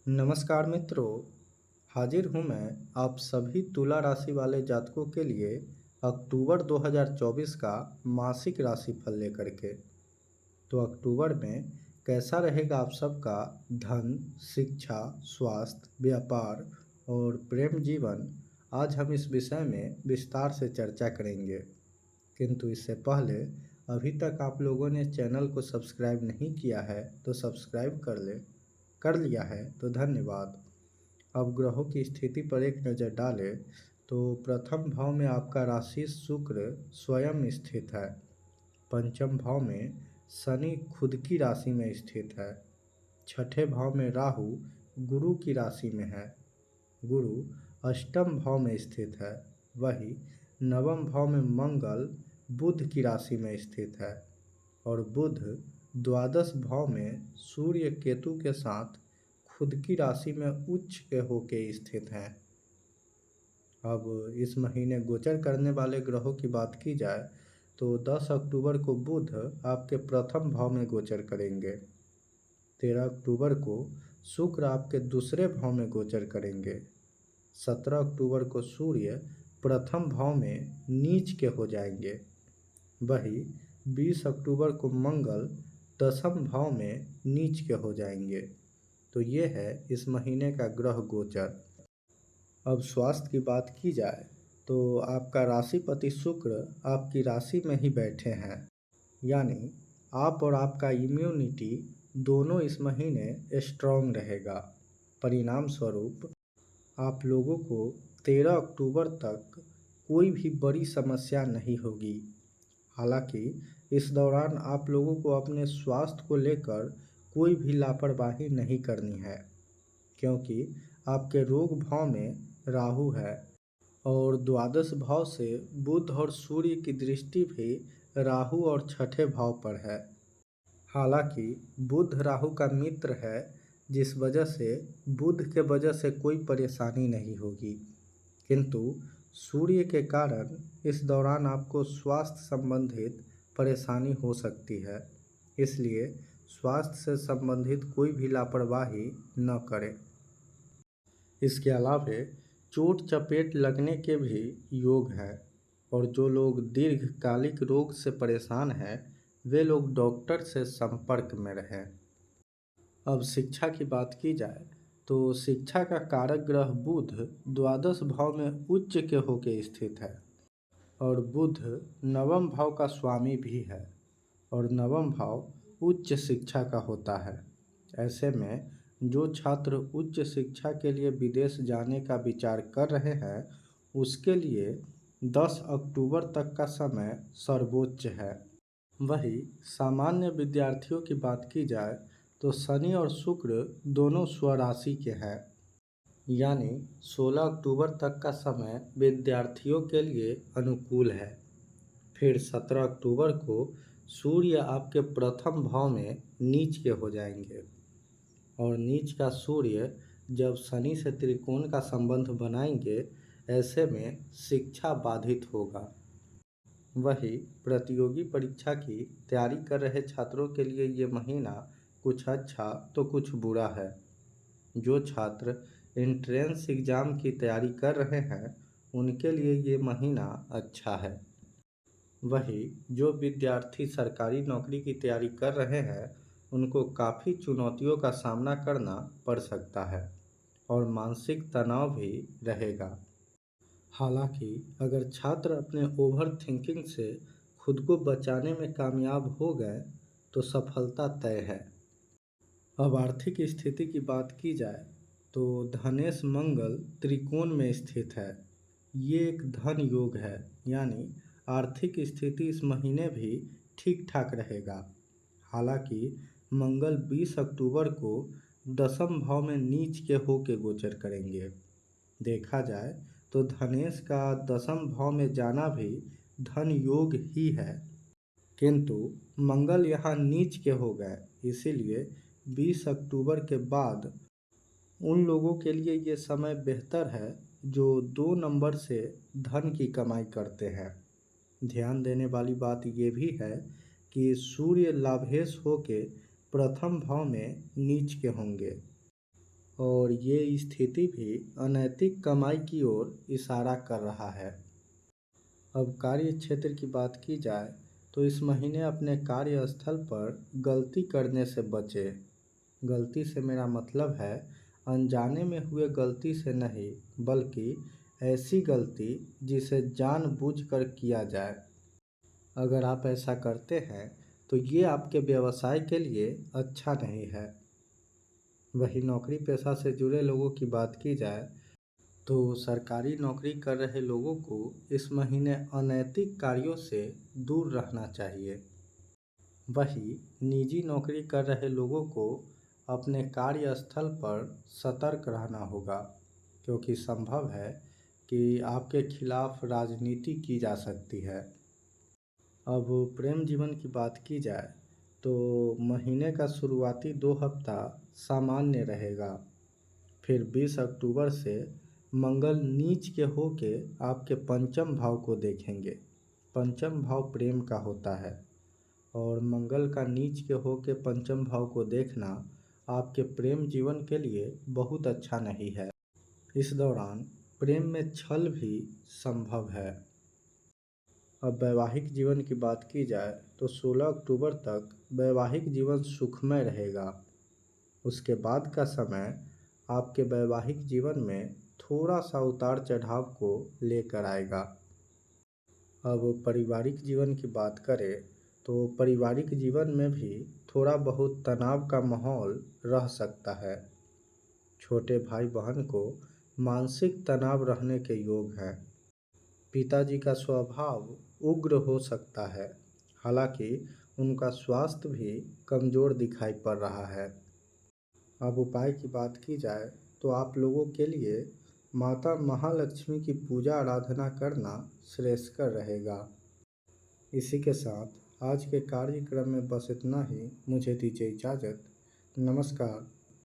नमस्कार मित्रों। हाजिर हूँ मैं आप सभी तुला राशि वाले जातकों के लिए अक्टूबर 2024 का मासिक राशिफल लेकर के। तो अक्टूबर में कैसा रहेगा आप सबका धन, शिक्षा, स्वास्थ्य, व्यापार और प्रेम जीवन, आज हम इस विषय में विस्तार से चर्चा करेंगे। किंतु इससे पहले अभी तक आप लोगों ने चैनल को सब्सक्राइब नहीं किया है तो सब्सक्राइब कर लिया है तो धन्यवाद। अब ग्रहों की स्थिति पर एक नज़र डालें तो प्रथम भाव में आपका राशि शुक्र स्वयं स्थित है। पंचम भाव में शनि खुद की राशि में स्थित है। छठे भाव में राहु गुरु की राशि में है। गुरु अष्टम भाव में स्थित है। वही नवम भाव में मंगल बुध की राशि में स्थित है और बुध द्वादश भाव में सूर्य केतु के साथ खुद की राशि में उच्च के होके स्थित हैं। अब इस महीने गोचर करने वाले ग्रहों की बात की जाए तो 10 अक्टूबर को बुध आपके प्रथम भाव में गोचर करेंगे। 13 अक्टूबर को शुक्र आपके दूसरे भाव में गोचर करेंगे। 17 अक्टूबर को सूर्य प्रथम भाव में नीच के हो जाएंगे। वही 20 अक्टूबर को मंगल दसम भाव में नीच के हो जाएंगे। तो ये है इस महीने का ग्रह गोचर। अब स्वास्थ्य की बात की जाए तो आपका राशिपति शुक्र आपकी राशि में ही बैठे हैं, यानी आप और आपका इम्यूनिटी दोनों इस महीने स्ट्रॉन्ग रहेगा। परिणाम स्वरूप आप लोगों को 13 अक्टूबर तक कोई भी बड़ी समस्या नहीं होगी। हालांकि इस दौरान आप लोगों को अपने स्वास्थ्य को लेकर कोई भी लापरवाही नहीं करनी है, क्योंकि आपके रोग भाव में राहु है और द्वादश भाव से बुध और सूर्य की दृष्टि भी राहु और छठे भाव पर है। हालांकि बुध राहु का मित्र है, जिस वजह से बुध के वजह से कोई परेशानी नहीं होगी, किंतु सूर्य के कारण इस दौरान आपको स्वास्थ्य संबंधित परेशानी हो सकती है। इसलिए स्वास्थ्य से संबंधित कोई भी लापरवाही न करें। इसके अलावा चोट चपेट लगने के भी योग है और जो लोग दीर्घकालिक रोग से परेशान हैं वे लोग डॉक्टर से संपर्क में रहें। अब शिक्षा की बात की जाए तो शिक्षा का कारक ग्रह बुध द्वादश भाव में उच्च के होके स्थित है और बुध नवम भाव का स्वामी भी है और नवम भाव उच्च शिक्षा का होता है। ऐसे में जो छात्र उच्च शिक्षा के लिए विदेश जाने का विचार कर रहे हैं उसके लिए 10 अक्टूबर तक का समय सर्वोच्च है। वही सामान्य विद्यार्थियों की बात की जाए तो शनि और शुक्र दोनों स्वराशि के हैं, यानी 16 अक्टूबर तक का समय विद्यार्थियों के लिए अनुकूल है। फिर 17 अक्टूबर को सूर्य आपके प्रथम भाव में नीच के हो जाएंगे और नीच का सूर्य जब शनि से त्रिकोण का संबंध बनाएंगे, ऐसे में शिक्षा बाधित होगा। वही प्रतियोगी परीक्षा की तैयारी कर रहे छात्रों के लिए ये महीना कुछ अच्छा तो कुछ बुरा है। जो छात्र एंट्रेंस एग्ज़ाम की तैयारी कर रहे हैं उनके लिए ये महीना अच्छा है। वही जो विद्यार्थी सरकारी नौकरी की तैयारी कर रहे हैं उनको काफ़ी चुनौतियों का सामना करना पड़ सकता है और मानसिक तनाव भी रहेगा। हालांकि अगर छात्र अपने ओवर थिंकिंग से खुद को बचाने में कामयाब हो गए तो सफलता तय है। अब आर्थिक स्थिति की बात की जाए तो धनेश मंगल त्रिकोण में स्थित है। ये एक धन योग है, यानी आर्थिक स्थिति इस महीने भी ठीक ठाक रहेगा। हालांकि मंगल 20 अक्टूबर को दसम भाव में नीच के होके गोचर करेंगे। देखा जाए तो धनेश का दसम भाव में जाना भी धन योग ही है, किंतु मंगल यहाँ नीच के हो गए, इसीलिए 20 अक्टूबर के बाद उन लोगों के लिए ये समय बेहतर है जो 2 नंबर से धन की कमाई करते हैं। ध्यान देने वाली बात ये भी है कि सूर्य लाभेश होके प्रथम भाव में नीच के होंगे और ये स्थिति भी अनैतिक कमाई की ओर इशारा कर रहा है। अब कार्य क्षेत्र की बात की जाए तो इस महीने अपने कार्यस्थल पर गलती करने से बचें। गलती से मेरा मतलब है अनजाने में हुए गलती से नहीं, बल्कि ऐसी गलती जिसे जानबूझकर किया जाए। अगर आप ऐसा करते हैं तो ये आपके व्यवसाय के लिए अच्छा नहीं है। वहीं नौकरी पेशा से जुड़े लोगों की बात की जाए तो सरकारी नौकरी कर रहे लोगों को इस महीने अनैतिक कार्यों से दूर रहना चाहिए। वहीं निजी नौकरी कर रहे लोगों को अपने कार्यस्थल पर सतर्क रहना होगा, क्योंकि संभव है कि आपके खिलाफ राजनीति की जा सकती है। अब प्रेम जीवन की बात की जाए तो महीने का शुरुआती 2 हफ्ता सामान्य रहेगा। फिर 20 अक्टूबर से मंगल नीच के होके आपके पंचम भाव को देखेंगे। पंचम भाव प्रेम का होता है और मंगल का नीच के होके पंचम भाव को देखना आपके प्रेम जीवन के लिए बहुत अच्छा नहीं है। इस दौरान प्रेम में छल भी संभव है। अब वैवाहिक जीवन की बात की जाए तो 16 अक्टूबर तक वैवाहिक जीवन सुखमय रहेगा। उसके बाद का समय आपके वैवाहिक जीवन में थोड़ा सा उतार चढ़ाव को लेकर आएगा। अब पारिवारिक जीवन की बात करें तो पारिवारिक जीवन में भी थोड़ा बहुत तनाव का माहौल रह सकता है। छोटे भाई बहन को मानसिक तनाव रहने के योग हैं। पिताजी का स्वभाव उग्र हो सकता है, हालांकि उनका स्वास्थ्य भी कमज़ोर दिखाई पड़ रहा है। अब उपाय की बात की जाए तो आप लोगों के लिए माता महालक्ष्मी की पूजा आराधना करना श्रेयस्कर रहेगा। इसी के साथ आज के कार्यक्रम में बस इतना ही। मुझे दीजिए इजाज़त। नमस्कार।